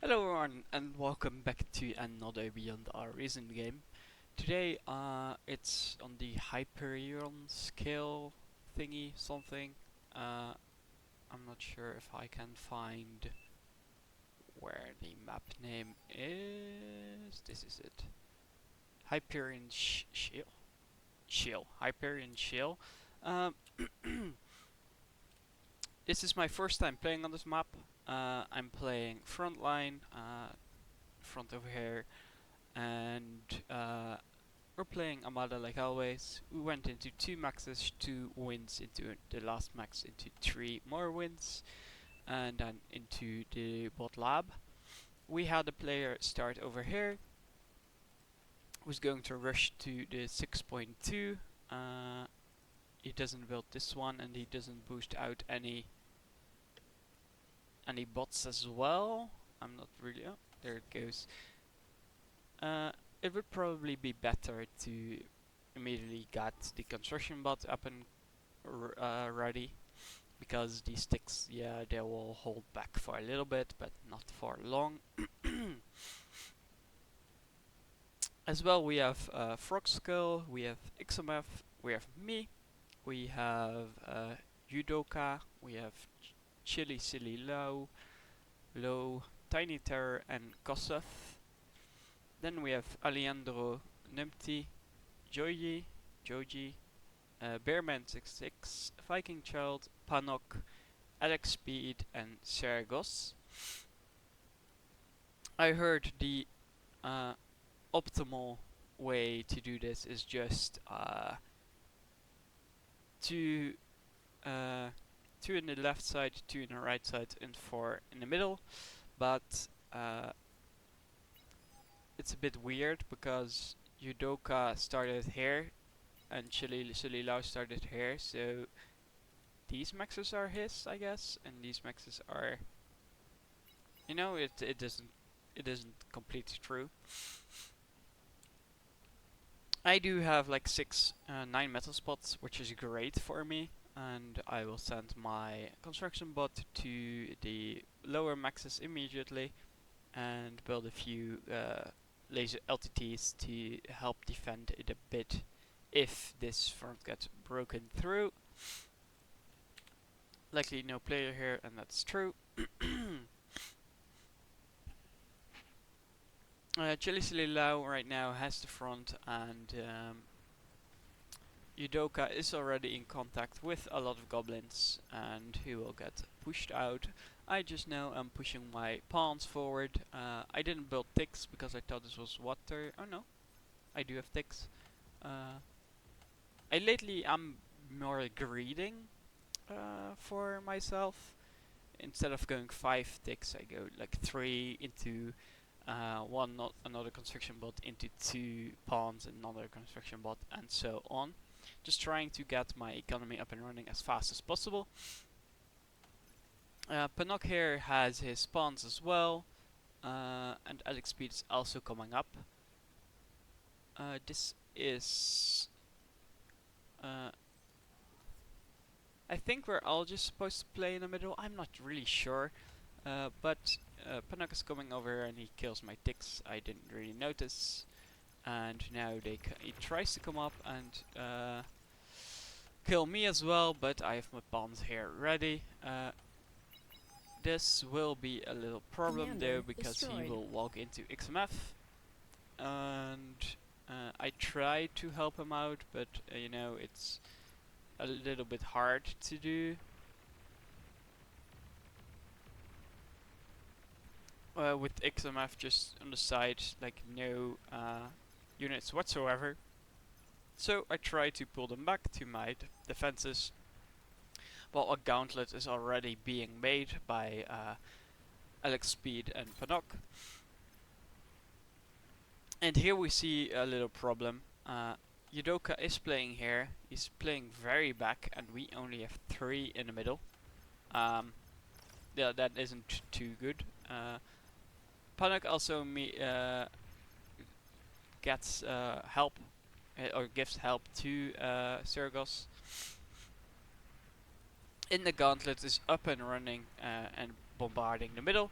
Hello everyone and welcome back to another Beyond Our Reason game. Today it's on the Hyperion scale thingy something. I'm not sure if I can find where the map name is. This is it. Hyperion Shield. Hyperion Shield. Um, this is my first time playing on this map. I'm playing Frontline, front over here, and we're playing Armada like always. We went into 2 maxes, 2 wins into the last max, into 3 more wins, and then into the bot lab. We had a player start over here, who's going to rush to the 6.2. He doesn't build this one, and he doesn't boost out any bots as well. I'm not really. Oh, there it goes. It would probably be better to immediately get the construction bot up and ready, because these sticks, yeah, they will hold back for a little bit, but not for long. As well, we have Frog Skull, we have XMF, we have me, we have Yudoka, we have Chili Silly Low, Tiny Terror, and Kossuth. Then we have Alejandro Numpty, Joji, Bearman66, Viking Child, Panok, Alex Speed, and Sergos. I heard the optimal way to do this is just two in the left side, 2 in the right side, and 4 in the middle. But it's a bit weird because Yudoka started here and Chili Lau started here, so these maxes are his, I guess, and these maxes are, you know, it isn't completely true. I do have like 9 metal spots, which is great for me, and I will send my construction bot to the lower maxes immediately and build a few laser LTTs to help defend it a bit if this front gets broken through. Likely no player here, and that's true. Chili Silly Lau right now has the front, and Yudoka is already in contact with a lot of goblins, and he will get pushed out. I just know I'm pushing my pawns forward. I didn't build ticks because I thought this was water. Oh no, I do have ticks. I lately am more greeding for myself. Instead of going 5 ticks, I go like 3 into one, not another construction bot, into 2 pawns, another construction bot, and so on. Just trying to get my economy up and running as fast as possible. Panok here has his spawns as well, and Alex Speed is also coming up. This is... I think we're all just supposed to play in the middle, I'm not really sure. But Panok is coming over and he kills my ticks, I didn't really notice. And now he tries to come up and kill me as well, but I have my pawns here ready. This will be a little problem though, because he will walk into XMF, and I try to help him out, but you know, it's a little bit hard to do. With XMF just on the side, like no units whatsoever. So I try to pull them back to my defenses, while a gauntlet is already being made by Alex Speed and Panok. And here we see a little problem. Yudoka is playing here, he's playing very back, and we only have 3 in the middle. Yeah, that isn't too good. Panok also gets help, or gives help to Sergos. In the gauntlet is up and running and bombarding the middle,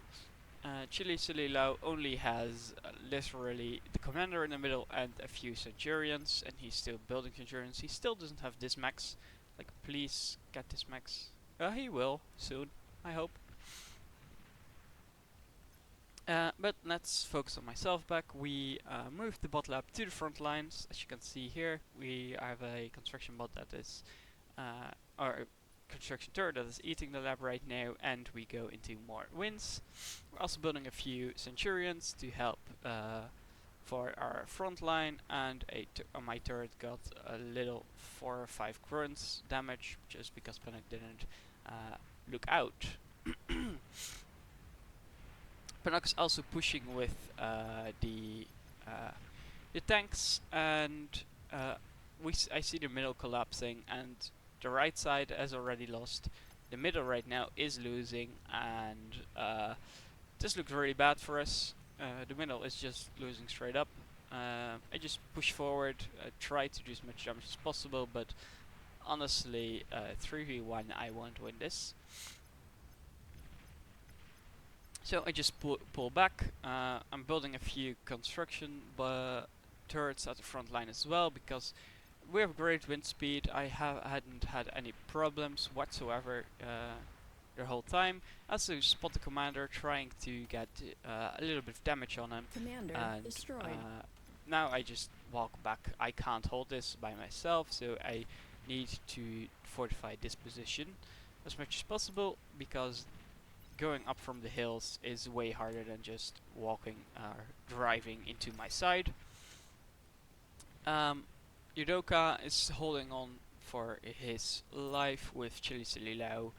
Chile Sililao only has literally the commander in the middle and a few centurions, and he's still building centurions. He still doesn't have this max. Like, please get this max. He will soon, I hope. But let's focus on myself back. We moved the bot lab to the front lines. As you can see here, we have a construction bot that is, or construction turret that is eating the lab right now, and we go into more wins. We're also building a few centurions to help for our front line, and my turret got a little 4 or 5 grunts damage just because Panic didn't look out. Panax is also pushing with the tanks, and I see the middle collapsing, and the right side has already lost. The middle right now is losing, and this looks really bad for us. The middle is just losing straight up. I just push forward, try to do as much damage as possible, but honestly, 3v1 I won't win this. So I just pull back. I'm building a few construction turrets at the front line as well, because we have great wind speed. I hadn't had any problems whatsoever the whole time. I also spot the commander trying to get a little bit of damage on him. Commander and destroyed. Now I just walk back. I can't hold this by myself, so I need to fortify this position as much as possible, because going up from the hills is way harder than just walking or driving into my side. Yudoka is holding on for his life with Chile Sililao.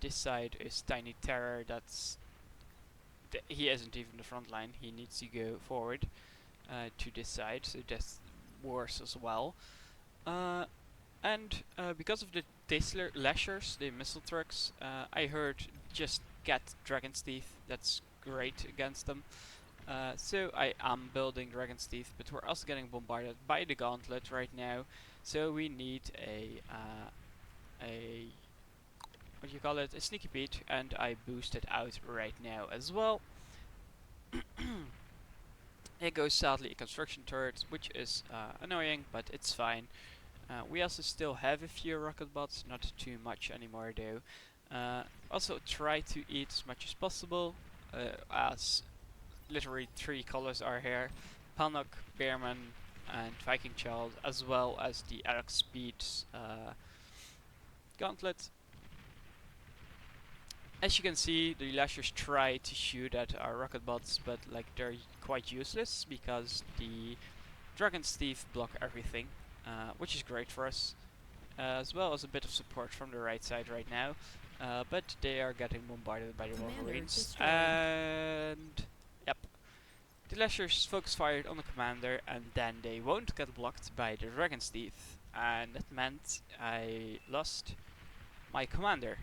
This side is Tiny Terror. He isn't even the front line. He needs to go forward to this side, so that's worse as well. And because of the Daisler Lashers, the missile trucks, I heard just get Dragon's Teeth. That's great against them. So I am building Dragon's Teeth, but we're also getting bombarded by the Gauntlet right now. So we need a what do you call it? A Sneaky Pete, and I boost it out right now as well. It goes sadly a construction turret, which is annoying, but it's fine. We also still have a few rocket bots, not too much anymore though. Also try to eat as much as possible, as literally 3 colors are here: Panok, Bearman, and Viking Child, as well as the Alex Speed's Gauntlet. As you can see, the Lashers try to shoot at our rocket bots, but like they're quite useless because the Dragon's Teeth block everything, which is great for us, as well as a bit of support from the right side right now. But they are getting bombarded by the Wolverines, and yep, the Lashers focus fired on the commander, and then they won't get blocked by the Dragon's Teeth, and that meant I lost my commander.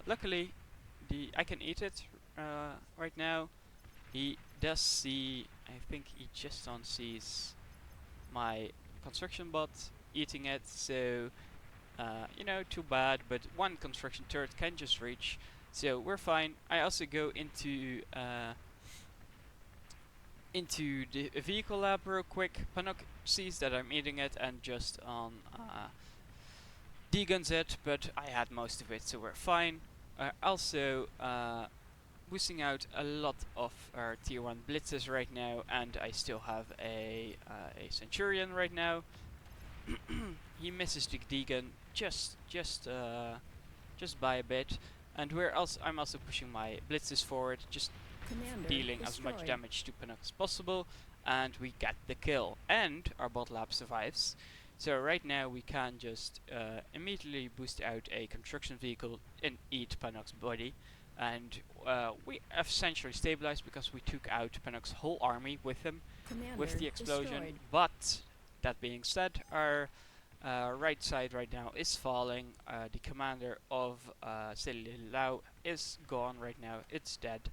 Luckily, I can eat it right now. He does see, I think he just on sees my construction bot eating it, so you know, too bad, but one construction turret can just reach, so we're fine. I also go into the vehicle lab real quick. Panok sees that I'm eating it and just on deguns it, but I had most of it, so we're fine. Also boosting out a lot of our tier 1 blitzes right now, and I still have a Centurion right now. He misses the degun just by a bit, and I'm also pushing my blitzes forward, just Commander dealing destroyed. as much damage to Panok as possible, and we get the kill, and our bot lab survives. So right now we can just immediately boost out a construction vehicle and eat Panok's body, and we have essentially stabilized because we took out Panok's whole army with him, Commander with the explosion. destroyed. But that being said, our right side right now is falling. The commander of Sililao is gone right now. It's dead.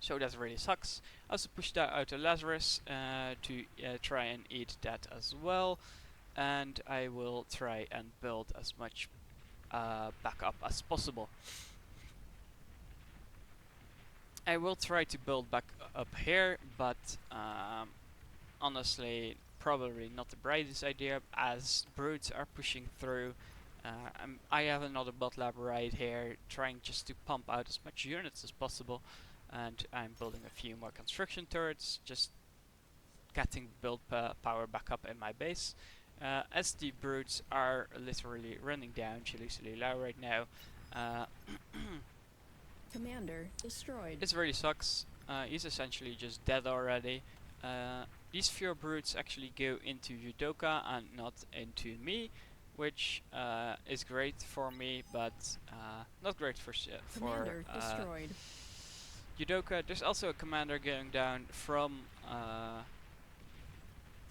So that really sucks. I also pushed out a Lazarus to try and eat that as well, and I will try and build as much backup as possible. I will try to build back up here, but honestly, probably not the brightest idea, as brutes are pushing through. I have another bot lab right here, trying just to pump out as much units as possible, and I'm building a few more construction turrets, just getting build power back up in my base. As the brutes are literally running down Chili Lao right now. Uh, Commander destroyed. This really sucks. He's essentially just dead already. These few brutes actually go into Yudoka and not into me, which is great for me, but not great for Commander destroyed. Yudoka. There's also a commander going down from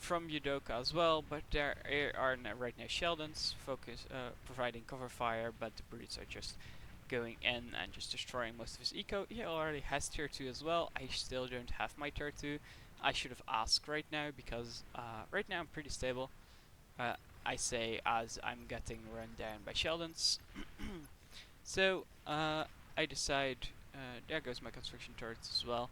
Yudoka as well, but there are right now Sheldons providing cover fire, but the brutes are just going in and just destroying most of his eco. He already has tier 2 as well. I still don't have my tier 2. I should have asked right now, because right now I'm pretty stable. I say as I'm getting run down by Sheldons. So I decide, there goes my construction turrets as well.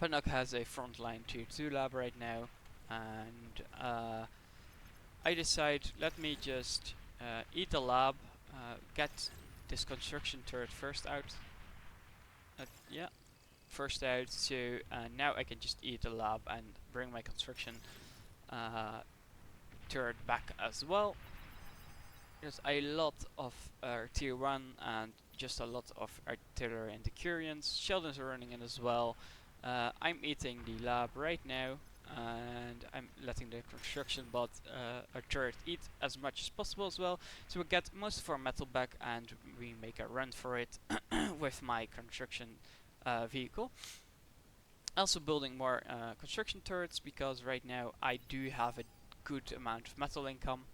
Panuk has a frontline tier 2 lab right now, and I decide, let me just eat the lab, get this construction turret first out. Yeah, first out, so now I can just eat the lab and bring my construction turret back as well. There's a lot of tier 1 and just a lot of artillery and decurions. Sheldons are running in as well. I'm eating the lab right now, and I'm letting the construction bot or turret eat as much as possible as well, so we get most of our metal back and we make a run for it with my construction vehicle. Also building more construction turrets, because right now I do have a good amount of metal income.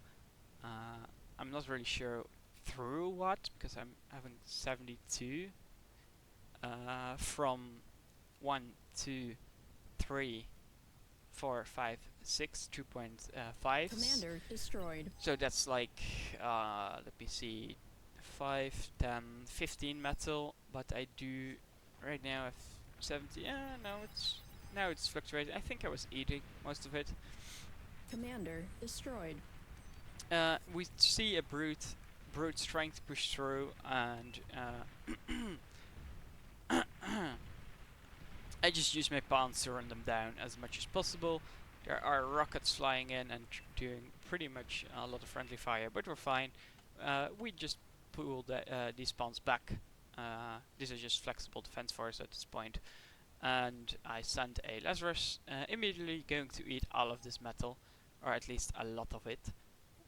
I'm not really sure through what, because I'm having 72 from 1, 2, 3, 4, 5, 6, 2.5. Commander destroyed. So that's like, let me see, 5, 10, 15 metal, but I do right now have 70. Now it's fluctuating. I think I was eating most of it. Commander destroyed. We see a brute's trying to push through, and I just use my pawns to run them down as much as possible. There are rockets flying in and doing pretty much a lot of friendly fire, but we're fine. We just pull these pawns back. These are just flexible defense for us at this point. And I send a Lazarus, immediately going to eat all of this metal, or at least a lot of it.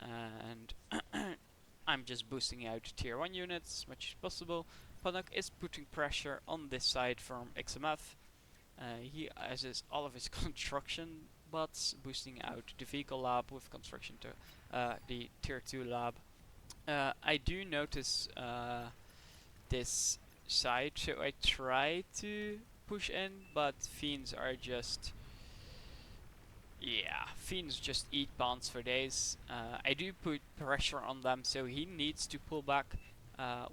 And I'm just boosting out tier 1 units as much as possible. Panuk is putting pressure on this side from XMF. He has all of his construction bots boosting out the vehicle lab with construction to the tier 2 lab. I do notice this side, so I try to push in, but Fiends are just... Yeah, Fiends just eat bonds for days. I do put pressure on them, so he needs to pull back,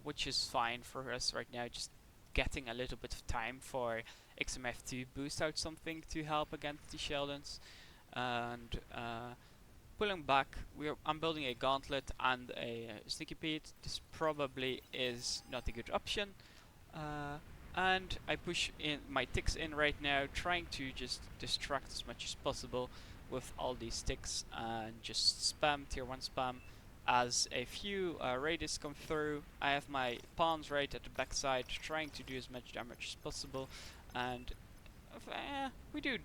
which is fine for us right now, just getting a little bit of time for XMF to boost out something to help against the Sheldons. And pulling back, I'm building a Gauntlet and a Sneaky Pete. This probably is not a good option. And I push in my ticks in right now, trying to just distract as much as possible with all these ticks and just spam tier 1 spam. As a few raiders come through, I have my pawns right at the backside, trying to do as much damage as possible, and we do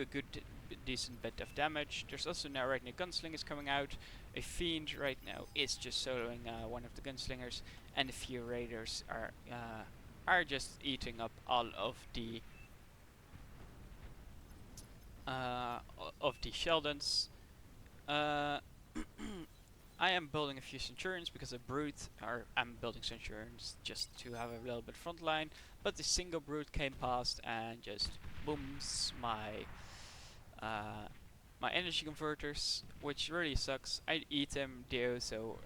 a good decent bit of damage. There's also now right now gunslingers coming out. A fiend right now is just soloing one of the gunslingers, and a few raiders are just eating up all of the Sheldons. I am building a few Centurions because a Brute, or I'm building Centurions just to have a little bit front line, but the single Brute came past and just booms my my energy converters, which really sucks. I eat them, Dio, so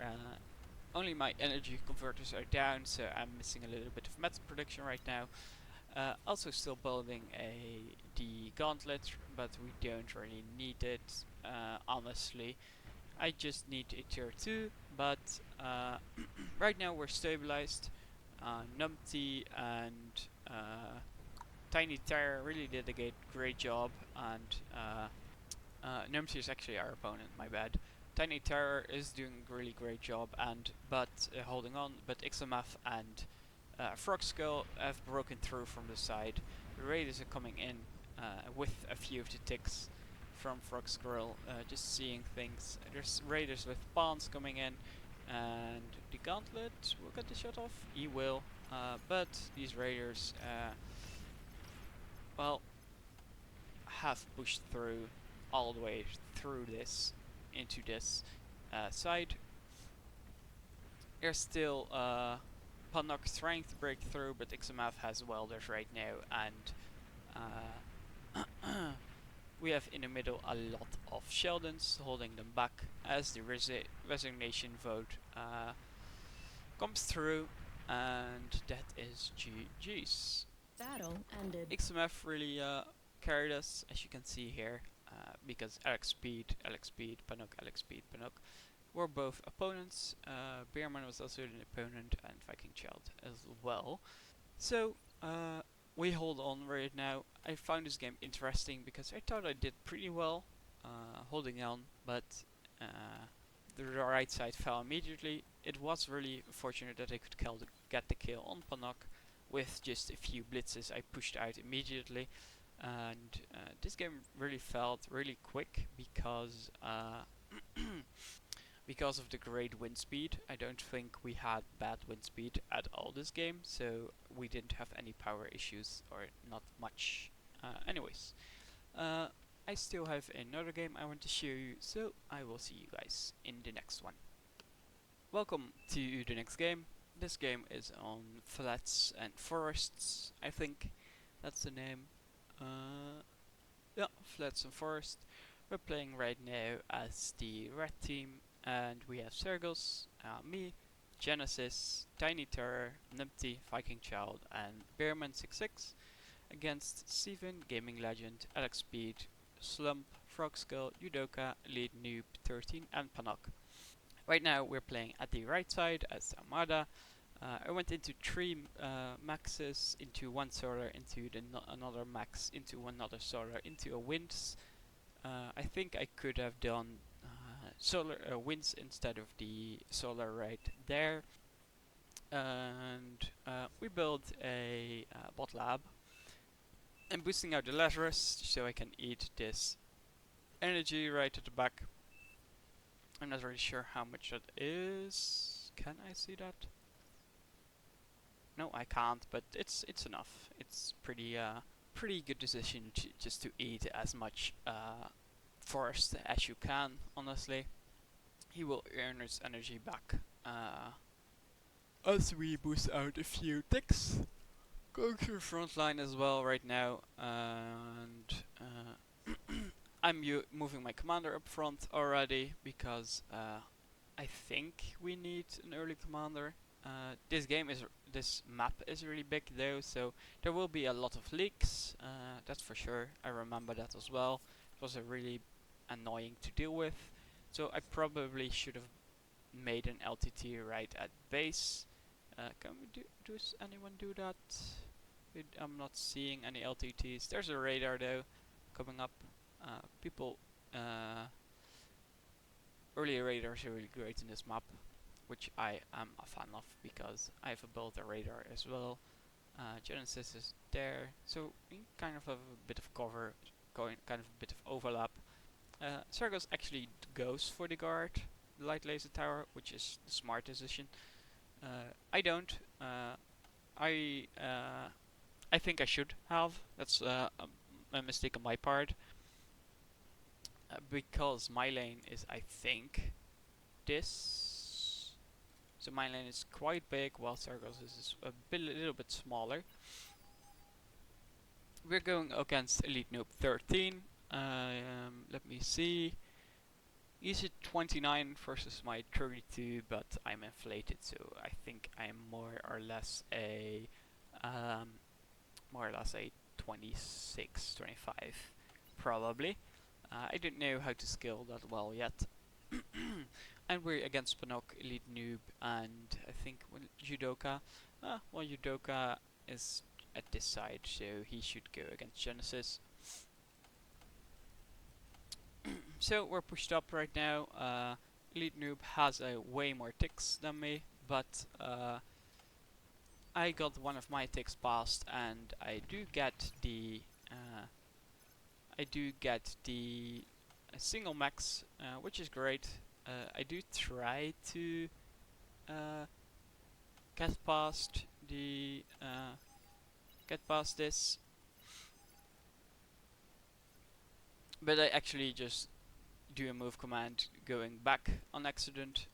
only my energy converters are down, so I'm missing a little bit of metal production right now. Also still building the gauntlet, but we don't really need it, honestly. I just need a tier 2, but right now we're stabilized. Numpty and Tiny Terror really did a great job, and Numpty is actually our opponent, my bad. Tiny Terror is doing a really great job, and holding on, but Ixomaf and Frog Skull have broken through from the side. The raiders are coming in with a few of the ticks from Frog Skull, just seeing things. There's raiders with pawns coming in, and the gauntlet will get the shot off. He will, but these raiders, well, have pushed through all the way through this into this side. There's still Panok trying to break through, but Ixomaf has welders right now, and we have in the middle a lot of Sheldons holding them back as the resignation vote comes through, and that is GG's. Battle ended. Ixomaf really carried us, as you can see here, because Alex Speed, Panok, were both opponents. Beerman was also an opponent, and Viking Child as well. So, we hold on right now. I found this game interesting because I thought I did pretty well holding on, but the right side fell immediately. It was really fortunate that I could get the kill on Panok with just a few blitzes I pushed out immediately. And this game really felt really quick because because of the great wind speed. I don't think we had bad wind speed at all this game, so we didn't have any power issues, or not much. Anyways, I still have another game I want to show you, so I will see you guys in the next one. Welcome to the next game. This game is on Flats and Forests, I think that's the name. Yeah, Flats and Forest. We're playing right now as the red team, and we have Sergos, me, Genesis, Tiny Terror, Numpty, Viking Child, and Bearman66 against Steven, Gaming Legend, Alex Speed, Slump, Frogskull, Yudoka, Lead Noob 13, and Panok. Right now we're playing at the right side as Armada. I went into 3 maxes, into 1 solar, into another max, into another solar, into a winds. I think I could have done solar winds instead of the solar right there. And we built a bot lab. I'm boosting out the Lazarus so I can eat this energy right at the back. I'm not really sure how much that is. Can I see that? No, I can't, but it's enough. It's pretty good decision just to eat as much forest as you can, honestly. He will earn his energy back as we boost out a few ticks. Going through front line as well right now, and I'm moving my commander up front already because I think we need an early commander. This map is really big though, so there will be a lot of leaks, that's for sure. I remember that as well. It was a really annoying to deal with, so I probably should have made an LTT right at base. Can we does anyone do that? I'm not seeing any LTTs. There's a radar though coming up. Early radars are really great in this map, which I am a fan of because I've built a radar as well. Genesis is there, so we kind of have a bit of cover, kind of a bit of overlap. Sergos actually goes for the guard, the light laser tower, which is the smart decision. I don't. I think I should have. That's a mistake on my part. Because my lane is, I think, this. So my lane is quite big, while Sergos is a little bit smaller. We're going against Elite Noob 13. Let me see. He's at 29 versus my 32, but I'm inflated, so I think I'm um, more or less a 26, 25, probably. I don't know how to skill that well yet. And we're against Panok, Elite Noob, and I think Judoka. Well, Judoka is at this side, so he should go against Genesis. So we're pushed up right now. Elite Noob has a way more ticks than me, but I got one of my ticks passed, and I do get the single max, which is great. I do try to uh, get past this, but I actually just do a move command going back on accident,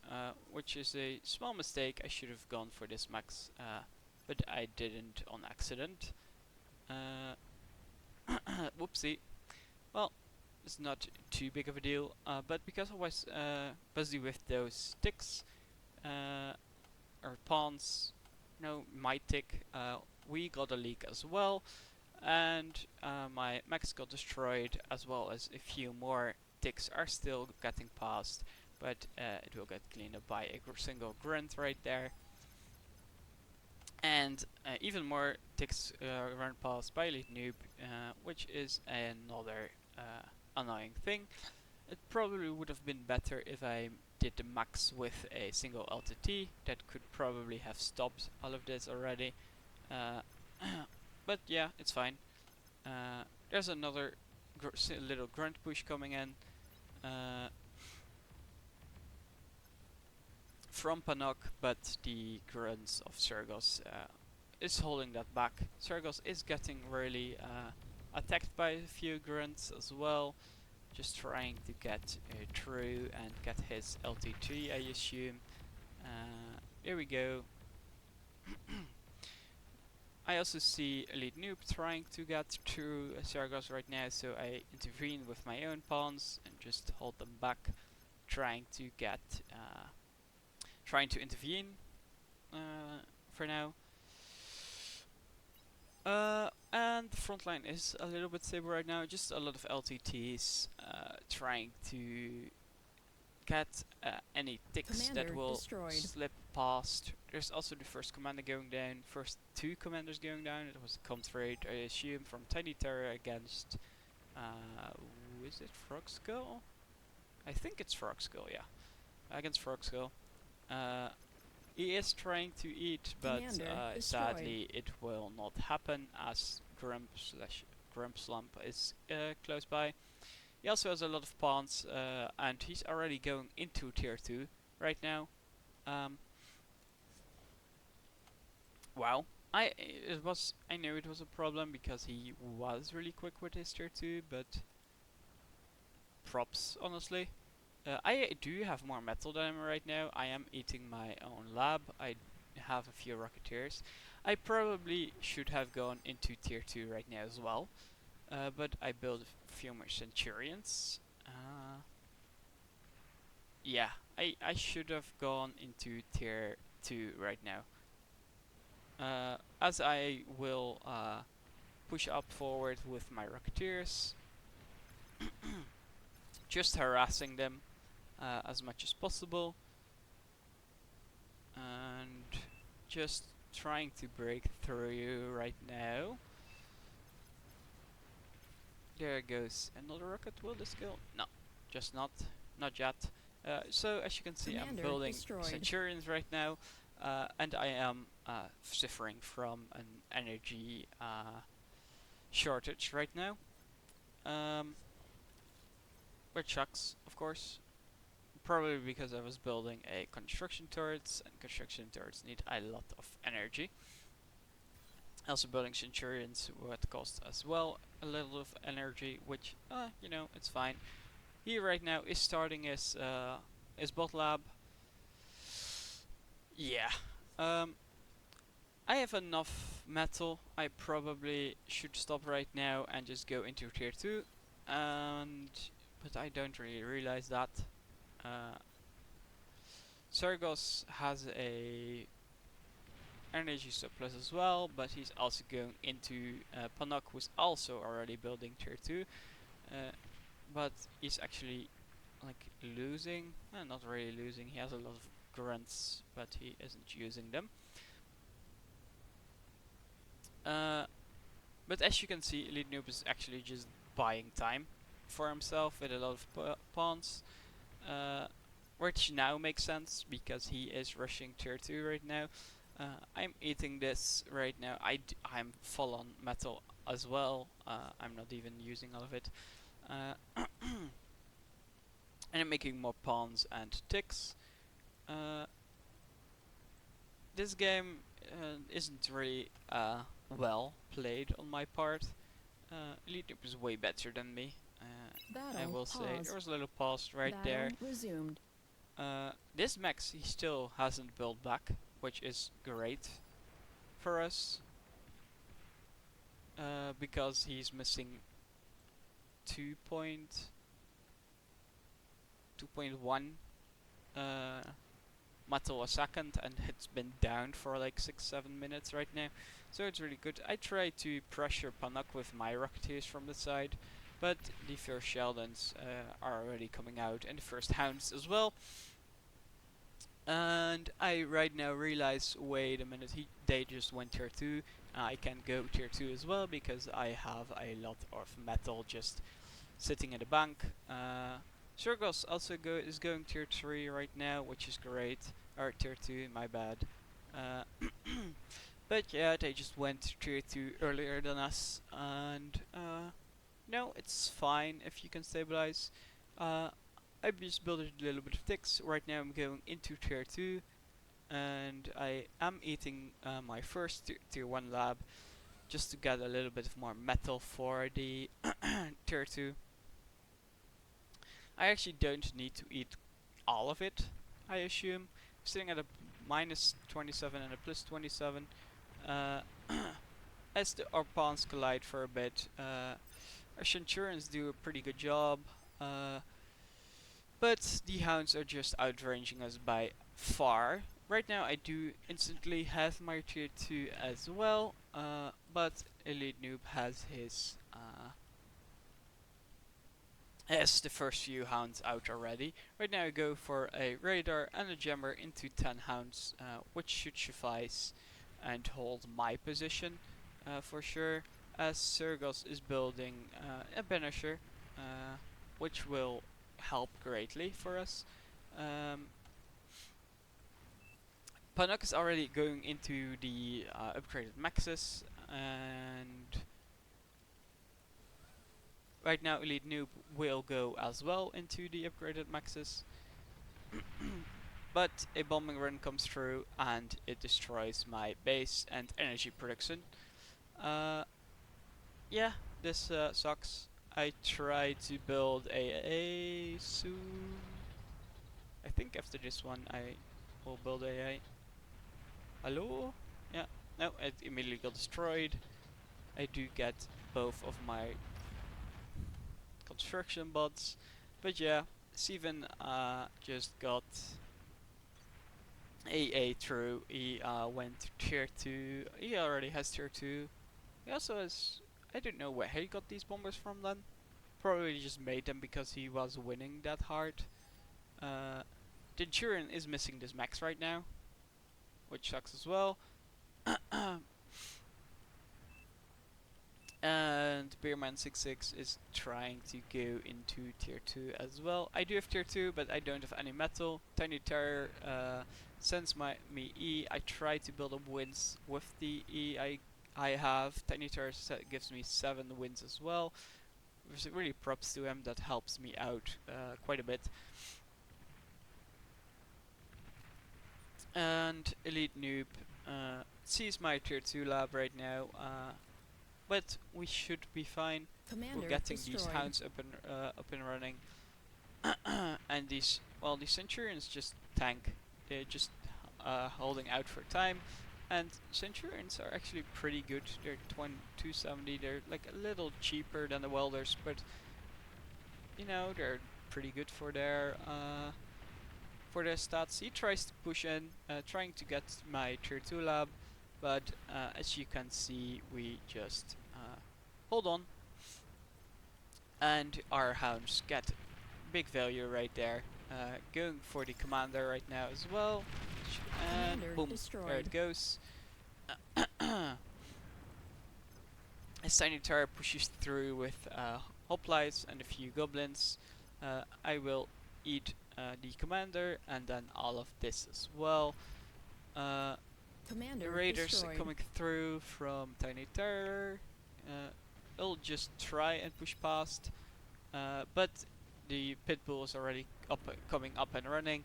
which is a small mistake. I should have gone for this max, but I didn't on accident. Whoopsie. Well, it's not too big of a deal, but because I was busy with those ticks, or pawns, no, my tick, we got a leak as well, and my max got destroyed, as well as a few more ticks are still getting past, but it will get cleaned up by a single grunt right there. And even more ticks run past by Elite Noob, which is another annoying thing. It probably would have been better if I did the max with a single LTT. That could probably have stopped all of this already. But yeah, it's fine. There's another little grunt push coming in from Panok, but the grunts of Sergos is holding that back. Sergos is getting really attacked by a few grunts as well, just trying to get through and get his LT3, I assume. There we go. I also see Elite Noob trying to get through Sergos right now, so I intervene with my own pawns and just hold them back, trying to intervene for now. And the front line is a little bit stable right now, just a lot of LTTs trying to get any ticks Commander that will destroyed. slip past. There's also the first commander going down, first two commanders going down. It was a comtrade, I assume, from Tiny Terror against, is it Frog Skull? I think it's Frog Skull, yeah. Against Frog Skull. He is trying to eat, but sadly it will not happen as Grump Slump is close by. He also has a lot of pawns, and he's already going into tier 2 right now. Wow. I know it was a problem because he was really quick with his tier 2, but props, honestly. I do have more metal than him right now. I am eating my own lab. I have a few Rocketeers. I probably should have gone into tier 2 right now as well. But I built a few more Centurions. Yeah, I should have gone into tier 2 right now. As I will push up forward with my Rocketeers. Just harassing them as much as possible. And just trying to break through right now. There goes another rocket. Will this kill? No, just not yet. So as you can see, Commander I'm building destroyed. Centurions right now, and I am suffering from an energy shortage right now. Which sucks, of course. Probably because I was building a construction turrets, and construction turrets need a lot of energy. Also building Centurions would cost as well a little of energy, which, you know, it's fine. He right now is starting his bot lab. Yeah. I have enough metal. I probably should stop right now and just go into tier 2. But I don't really realize that. Sargos has a energy surplus as well, but he's also going into Panok, who's also already building tier 2, but he's actually like losing, not really losing, he has a lot of grunts, but he isn't using them. But as you can see, Elite Noob is actually just buying time for himself with a lot of pawns, which now makes sense because he is rushing tier 2 right now. I'm eating this right now. I'm full on metal as well. I'm not even using all of it. And I'm making more pawns and ticks. This game isn't really well played on my part. Elite Noob is way better than me. I Battle will say paused. there was a little pause right Battle there. resumed. This max he still hasn't built back, which is great for us. Because he's missing 2.1 metal a second, and it's been down for like 6-7 minutes right now, so it's really good. I try to pressure Panak with my Rocketeers from the side, but the first Sheldons are already coming out, and the first Hounds as well. And I right now realize, wait a minute, they just went tier 2. I can go tier 2 as well because I have a lot of metal just sitting in the bank. Surgos also is going tier 3 right now, which is great. Or tier 2, my bad. But yeah, they just went tier 2 earlier than us, and no, it's fine if you can stabilize. I just built a little bit of ticks. Right now I'm going into tier 2, and I am eating my first tier 1 lab just to get a little bit of more metal for the tier 2. I actually don't need to eat all of it, I assume. I'm sitting at a minus 27 and a plus 27. As our pawns collide for a bit, our Centurions do a pretty good job. But the Hounds are just outranging us by far. Right now I do instantly have my tier 2 as well, but Elite Noob has the first few Hounds out already. Right now I go for a Radar and a Jammer into 10 Hounds, which should suffice and hold my position for sure, as Surgos is building a Banisher, which will help greatly for us. Panuk is already going into the upgraded maxes, and right now Elite Noob will go as well into the upgraded maxes. But a bombing run comes through and it destroys my base and energy production. Yeah, this sucks. I tried to build AA soon. I think after this one I will build AA. Hello? Yeah, no, it immediately got destroyed. I do get both of my construction bots, but yeah, Steven just got AA through. He went to tier 2. He already has tier 2. He also has, I don't know where he got these bombers from then. Probably just made them because he was winning that hard. The Turin is missing this max right now, which sucks as well. And Beerman66 is trying to go into tier 2 as well. I do have tier 2, but I don't have any metal. Tiny Terror sends me E. I try to build up wins with the E I have. Tiny Terror gives me 7 wins as well. Which really props to him, that helps me out quite a bit. And Elite Noob sees my tier 2 lab right now. But we should be fine. Commander We're getting destroyed. these Hounds up and running. And these Centurions just tank. They're just holding out for time. And Centurions are actually pretty good. They're 270. They're like a little cheaper than the Welders, but you know, they're pretty good for their for the stats. He tries to push in, trying to get my tier 2 lab, but as you can see, we just hold on, and our hounds get big value right there. Going for the commander right now as well, and Commander boom, there destroyed. it goes. As Tiny Terror pushes through with hoplites and a few goblins, I will eat the commander and then all of this as well. The Commander raiders destroyed. coming through from Tiny Terror. They'll just try and push past, but the pit bull is already coming up and running.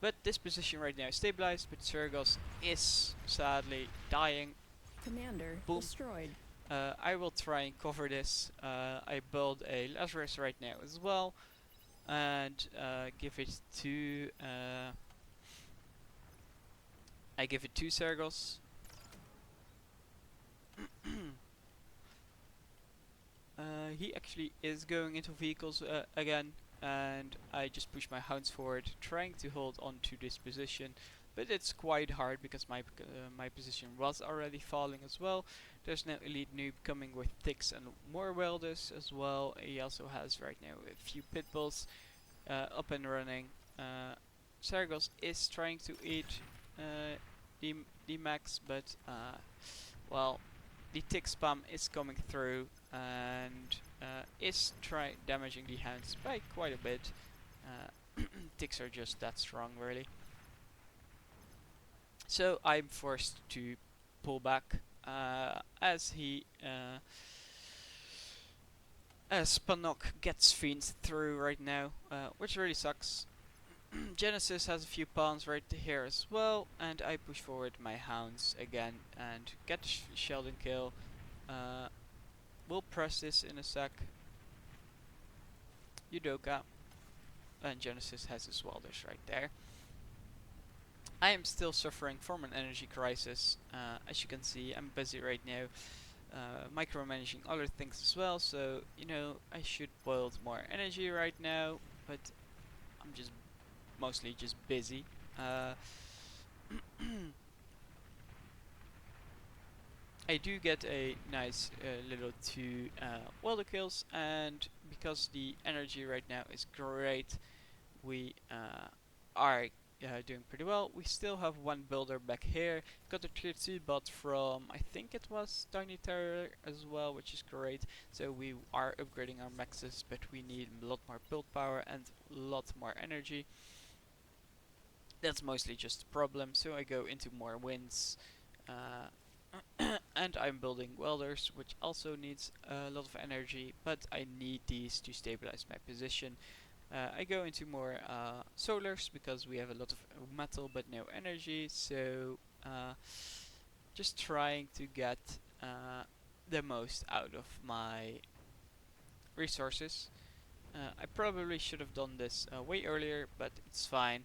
But this position right now is stabilized, but Sergos is sadly dying. Commander Boom. destroyed. I will try and cover this. I build a Lazarus right now as well, and give it to I give it to Sergos. He actually is going into vehicles again, and I just push my hounds forward, trying to hold on to this position. But it's quite hard because my position was already falling as well. There's now Elite Noob coming with Ticks and more welders as well. He also has right now a few pit bulls up and running. Sargos is trying to eat the max, but well, the tick spam is coming through and is damaging the hands by quite a bit. Ticks are just that strong, really. So I'm forced to pull back as Panok gets fiends through right now, which really sucks. Genesis has a few pawns right here as well, and I push forward my hounds again and get the Sheldon kill. We'll press this in a sec. Yudoka and Genesis has his welders right there. I am still suffering from an energy crisis. As you can see, I'm busy right now micromanaging other things as well, so you know, I should build more energy right now, but I'm just mostly just busy. I do get a nice little 2 welder kills, and because the energy right now is great, we are doing pretty well. We still have one builder back here. Got a tier 2 bot from, I think it was Tiny Terror as well, which is great. So we are upgrading our maxes, but we need a lot more build power and a lot more energy. That's mostly just a problem, so I go into more wins. And I'm building welders, which also needs a lot of energy, but I need these to stabilize my position. I go into more solars because we have a lot of metal but no energy, so just trying to get the most out of my resources. I probably should have done this way earlier, but it's fine.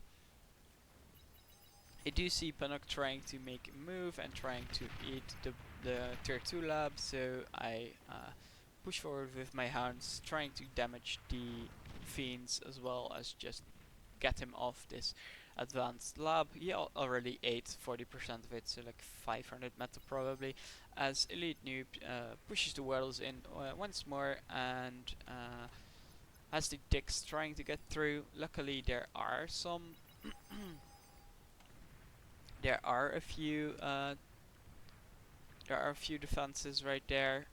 I do see Panok trying to make a move and trying to eat the tier 2 lab, so I push forward with my hounds, trying to damage the fiends as well as just get him off this advanced lab. He already ate 40% of it, so like 500 metal probably, as Elite Noob pushes the worlds in once more and has the dicks trying to get through. Luckily there are some there are a few defenses right there,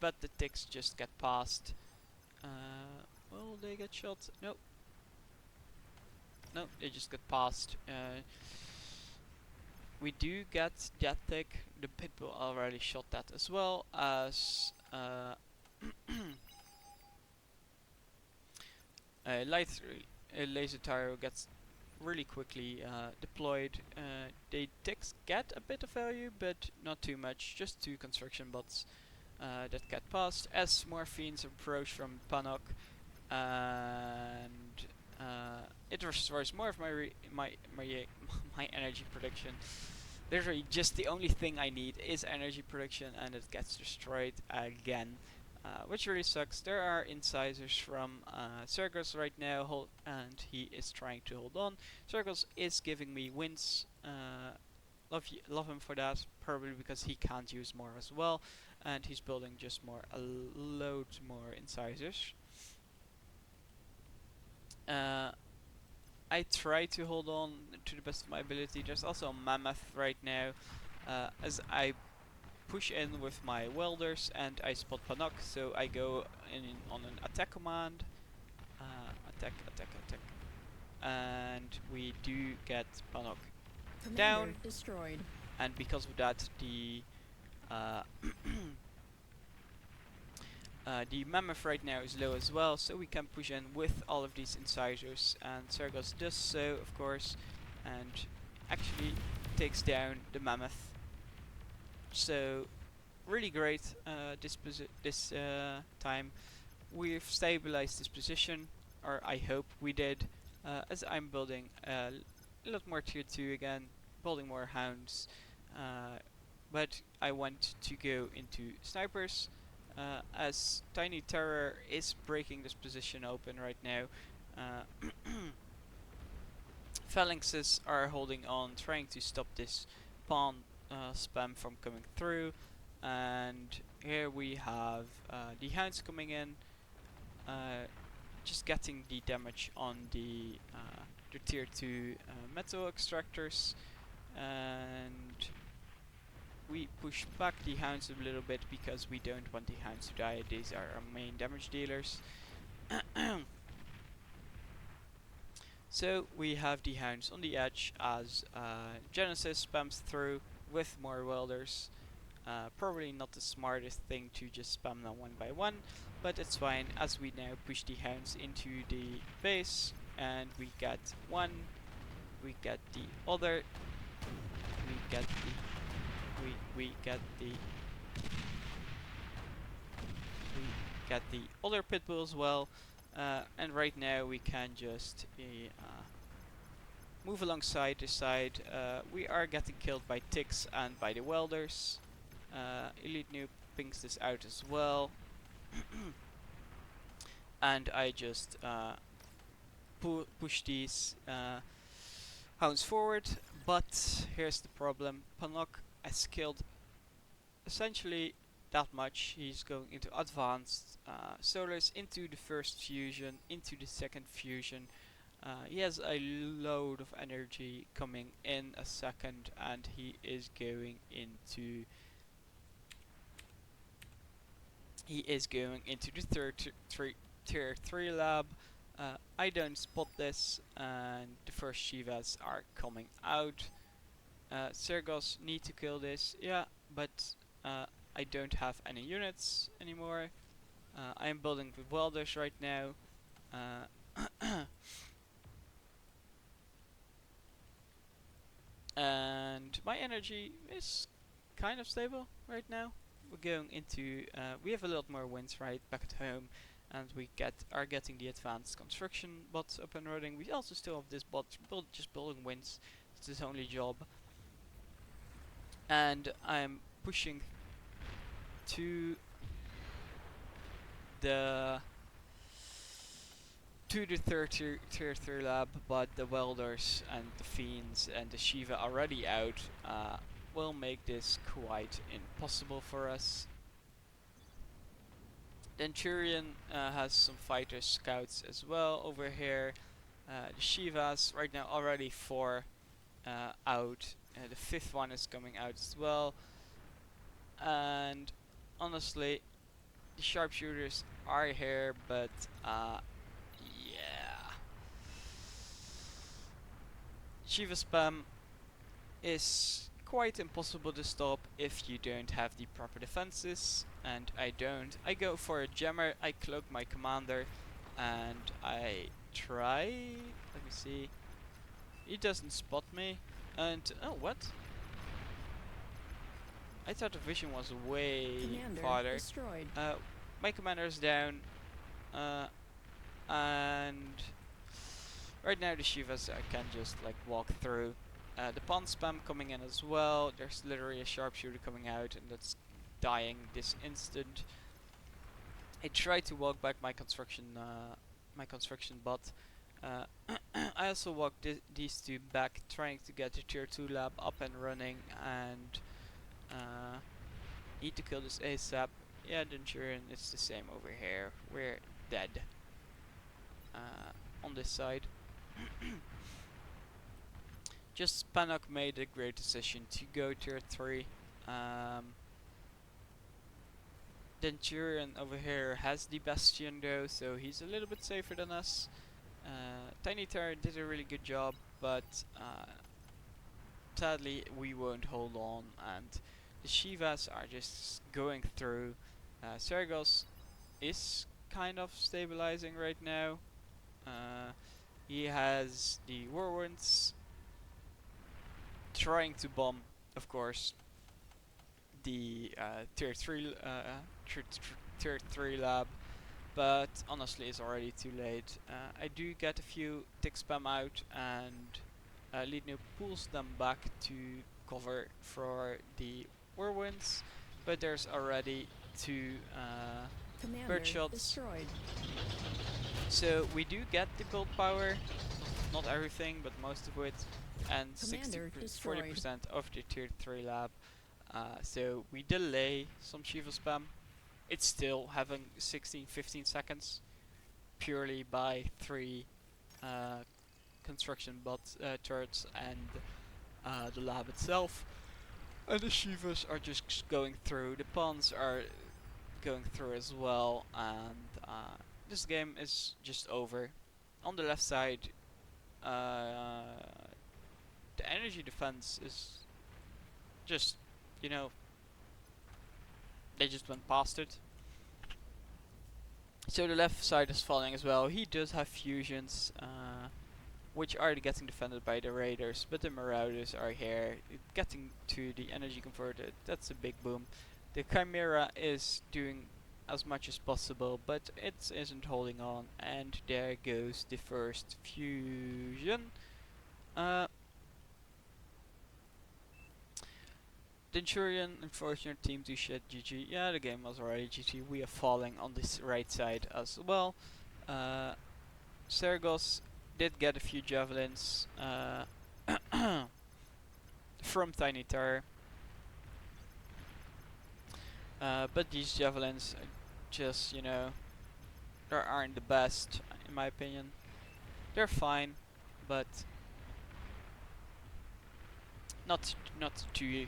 but the ticks just get past. Will they get shot? Nope. Nope, they just get past. We do get that tick. The pitbull already shot that as well as a laser tire gets really quickly deployed. The ticks get a bit of value, but not too much. Just 2 construction bots that get past as more fiends approach from Panok, and it restores more of my energy production. Literally, just the only thing I need is energy production, and it gets destroyed again. which really sucks. There are incisors from Sergos right now, and he is trying to hold on. Sergos is giving me wins. Love him for that, probably because he can't use more as well, and he's building just a load more incisors. I try to hold on to the best of my ability. There's also a mammoth right now, as I push in with my welders and I spot Panok, so I go in on an attack command. Attack, attack, attack. And we do get Panok Commander down. destroyed. And because of that, the mammoth right now is low as well, so we can push in with all of these incisors, and Sergos does so, of course, and actually takes down the mammoth. So really great this time. We've stabilized this position, or I hope we did, as I'm building a lot more tier 2 again, building more hounds, but I want to go into snipers, as Tiny Terror is breaking this position open right now. Phalanxes are holding on, trying to stop this pawn spam from coming through, and here we have the hounds coming in, just getting the damage on the tier 2 metal extractors, and we push back the hounds a little bit because we don't want the hounds to die. These are our main damage dealers. So we have the hounds on the edge as Genesis spams through with more welders. Probably not the smartest thing to just spam them one by one, but it's fine as we now push the hounds into the base, and we get one, we get the other, we get the other pit bull as well, and right now we can just move alongside this side. We are getting killed by ticks and by the welders. Elite Noob pings this out as well. And I just push these hounds forward, but here's the problem. Panok has killed essentially that much. He's going into advanced solars, into the first fusion, into the second fusion. He has a load of energy coming in a second, and he is going into the tier 3 lab. I don't spot this, and the first Shivas are coming out. Sergos need to kill this, yeah, but I don't have any units anymore. I am building with welders right now. And my energy is kind of stable right now. We're going into, we have a lot more wins right back at home, and we are getting the advanced construction bots up and running. We also still have this bot just building wins. It's his only job. And I'm pushing to the third tier 3 lab, but the welders and the fiends and the Shiva already out will make this quite impossible for us. Denturion has some fighter scouts as well over here. The Shivas right now already 4 out. The 5th one is coming out as well. And honestly, the sharpshooters are here, but yeah. Shiva spam is quite impossible to stop if you don't have the proper defenses, and I don't. I go for a jammer, I cloak my commander, and I try. Let me see. He doesn't spot me, and oh, what? I thought the vision was way Commander farther. destroyed. My commander is down, and right now the Shivas I can just like walk through. The pawn spam coming in as well. There's literally a sharpshooter coming out, and that's dying this instant. I tried to walk back my construction bot. Uh, I also walked these two back, trying to get the tier 2 lab up and running, and need to kill this ASAP. Yeah, Denturion, it's the same over here. We're dead on this side. Just Panok made a great decision to go tier 3. Denturion over here has the Bastion though, so he's a little bit safer than us. Tiny Terror did a really good job, but sadly we won't hold on, and the Shivas are just going through. Sergos is kind of stabilizing right now. He has the Whirlwinds trying to bomb, of course, the tier 3 lab, but honestly it's already too late. I do get a few tick spam out, and Lead Noob pulls them back to cover for the Whirlwinds, but there's already two Commander bird shots. destroyed. So we do get the build power, not everything, but most of it, and Commander 40% of the tier 3 lab. So we delay some Shiva spam. It's still having 16-15 seconds, purely by 3 construction bot turrets and the lab itself. And the Shivas are just going through. The pawns are going through as well, and this game is just over. On the left side, the energy defense is just, you know, they just went past it. So the left side is falling as well. He does have fusions, which are getting defended by the raiders, but the marauders are here, getting to the energy converter. That's a big boom. The Chimera is doing as much as possible, but it isn't holding on, and there goes the first fusion. Denturion, unfortunate team to shit, GG. Yeah, the game was already GG. We are falling on this right side as well. Sergos did get a few javelins from Tiny Terror. But these javelins are just, you know, they aren't the best in my opinion. They're fine, but not too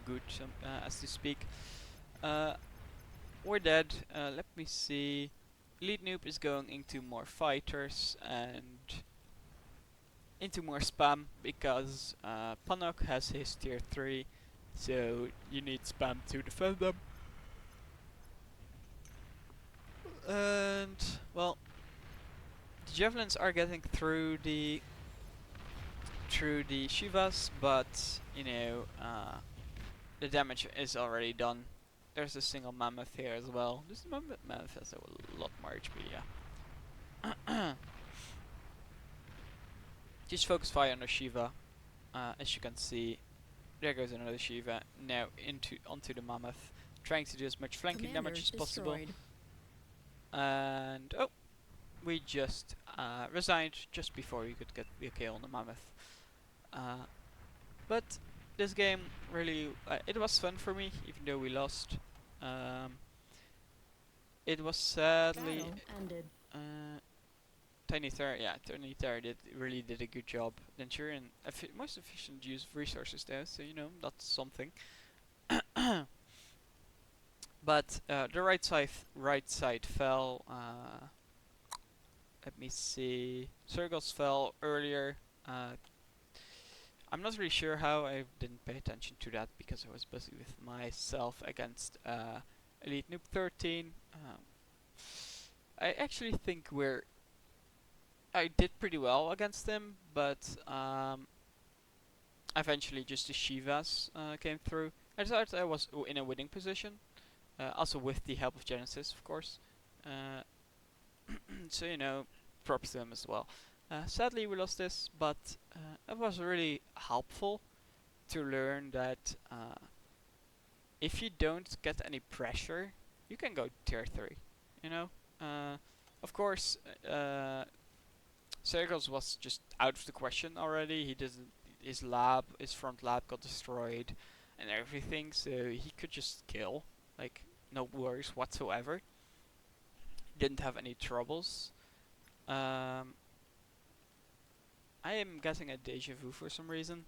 good, as to speak. We're dead. Let me see. Lead Noob is going into more fighters and into more spam, because Panok has his tier 3, so you need spam to defend them. And well, the javelins are getting through the Shivas, but you know, the damage is already done. There's a single mammoth here as well. This mammoth has a lot more HP, yeah. Just focus fire on the Shiva. As you can see, there goes another Shiva. Now onto the mammoth, trying to do as much flanking Commander damage as possible. destroyed. And oh, we just resigned just before we could get the kill on the mammoth. But this game really, it was fun for me, even though we lost. It was sadly Battle ended. Tiny Terror, yeah, Tiny Terror really did a good job. Denturion, most efficient use of resources there, so you know, that's something. But the right side fell. Let me see. Circles fell earlier. I'm not really sure how. I didn't pay attention to that because I was busy with myself against Elite Noob 13. I actually think I did pretty well against him, but eventually just the Shivas came through. I thought I was in a winning position, also with the help of Genesis, of course. So you know, props to him as well. Sadly we lost this, but it was really helpful to learn that if you don't get any pressure, you can go tier 3. you know. Of course, Sergos was just out of the question already. He doesn't. His front lab got destroyed, and everything. So he could just kill, like no worries whatsoever. Didn't have any troubles. Um, I am getting a deja vu for some reason.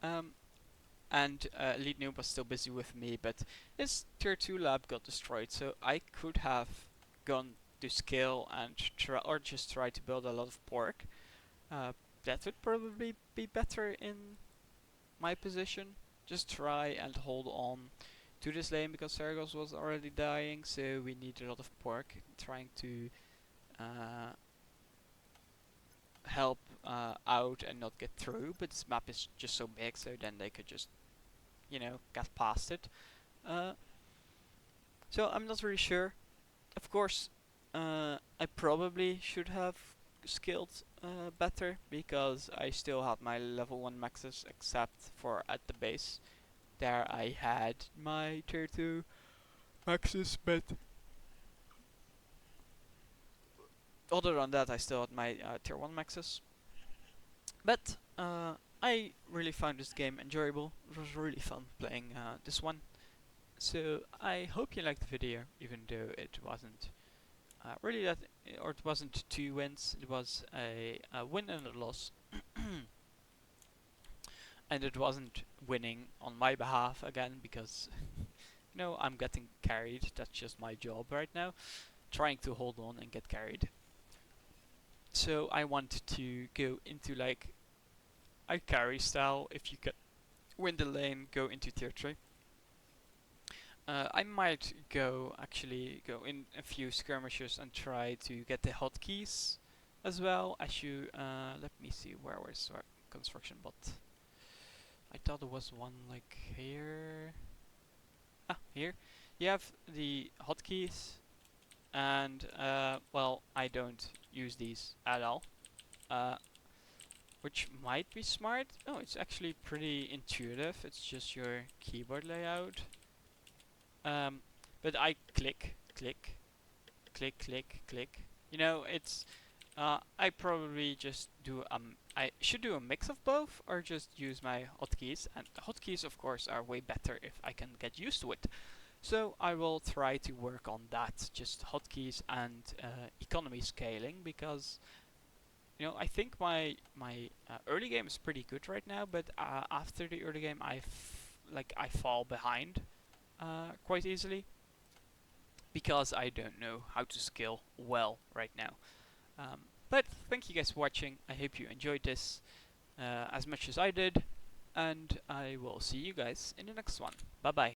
um, and Lead Noob was still busy with me, but his tier 2 lab got destroyed, so I could have gone to skill and or just try to build a lot of pork. That would probably be better in my position. Just try and hold on to this lane because Sargos was already dying, so we need a lot of pork trying to uh, help out and not get through. But this map is just so big, so then they could just, get past it. Uh, so I'm not really sure. Of course, I probably should have skilled better because I still had my level 1 maxes except for at the base. There I had my tier 2 maxes, but other than that I still had my tier 1 maxes. But I really found this game enjoyable. It was really fun playing this one. So I hope you liked the video, even though it wasn't really that, or it wasn't 2 wins. It was a win and a loss, and it wasn't winning on my behalf again because I'm getting carried. That's just my job right now, trying to hold on and get carried. So I want to go into like a carry style. If you can win the lane, go into tier 3. I might actually go in a few skirmishes and try to get the hotkeys as well. Let me see, where was our construction bot? I thought there was one like here. Ah, here. You have the hotkeys, and well, I don't use these at all. Which might be smart. Oh, it's actually pretty intuitive. It's just your keyboard layout. But I click, click, click, click, click. It's. I probably just do. I should do a mix of both, or just use my hotkeys. And hotkeys, of course, are way better if I can get used to it. So I will try to work on that. Just hotkeys and economy scaling, because I think my early game is pretty good right now. But after the early game, I fall behind quite easily because I don't know how to scale well right now. But thank you guys for watching. I hope you enjoyed this as much as I did, and I will see you guys in the next one. Bye bye.